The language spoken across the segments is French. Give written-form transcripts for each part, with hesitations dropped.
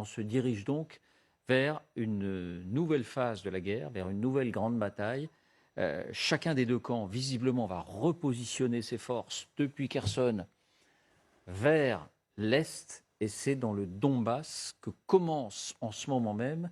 on se dirige donc vers une nouvelle phase de la guerre, vers une nouvelle grande bataille. Chacun des deux camps, visiblement, va repositionner ses forces depuis Kherson vers l'Est, et c'est dans le Donbass que commence en ce moment même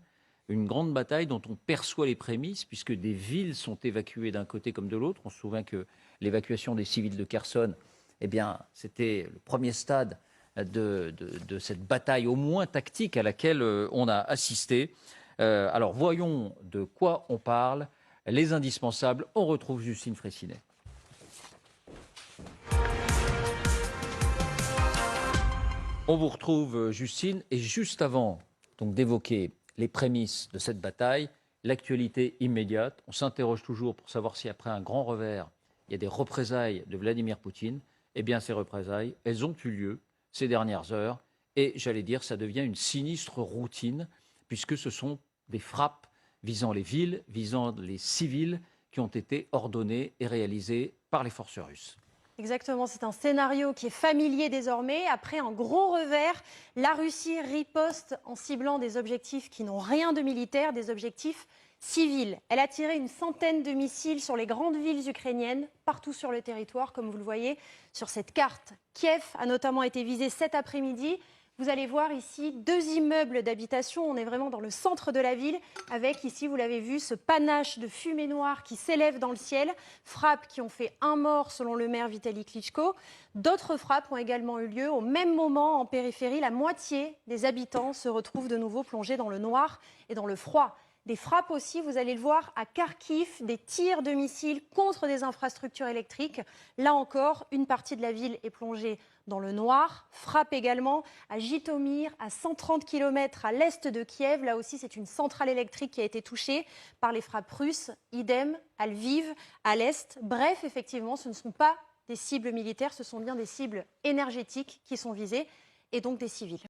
une grande bataille dont on perçoit les prémices, puisque des villes sont évacuées d'un côté comme de l'autre. On se souvient que l'évacuation des civils de Kherson, eh bien, c'était le premier stade de cette bataille, au moins tactique, à laquelle on a assisté. Alors, voyons de quoi on parle. Les indispensables, on retrouve Justine Fraissinet. On vous retrouve, Justine, et juste avant donc d'évoquer les prémices de cette bataille, l'actualité immédiate, on s'interroge toujours pour savoir si après un grand revers, il y a des représailles de Vladimir Poutine. Eh bien, ces représailles, elles ont eu lieu ces dernières heures, et j'allais dire, ça devient une sinistre routine, puisque ce sont des frappes visant les villes, visant les civils, qui ont été ordonnées et réalisées par les forces russes. Exactement, c'est un scénario qui est familier désormais. Après un gros revers, la Russie riposte en ciblant des objectifs qui n'ont rien de militaire, des objectifs civils. Elle a tiré une centaine de missiles sur les grandes villes ukrainiennes, partout sur le territoire, comme vous le voyez sur cette carte. Kiev a notamment été visé cet après-midi. Vous allez voir ici 2 immeubles d'habitation. On est vraiment dans le centre de la ville avec ici, vous l'avez vu, ce panache de fumée noire qui s'élève dans le ciel. Frappes qui ont fait un mort selon le maire Vitaly Klitschko. D'autres frappes ont également eu lieu au même moment en périphérie. La moitié des habitants se retrouvent de nouveau plongés dans le noir et dans le froid. Des frappes aussi, vous allez le voir, à Kharkiv, des tirs de missiles contre des infrastructures électriques. Là encore, une partie de la ville est plongée dans le noir. Frappe également à Jitomir, à 130 km à l'est de Kiev. Là aussi, c'est une centrale électrique qui a été touchée par les frappes russes. Idem à Lviv, à l'est. Bref, effectivement, ce ne sont pas des cibles militaires, ce sont bien des cibles énergétiques qui sont visées et donc des civils.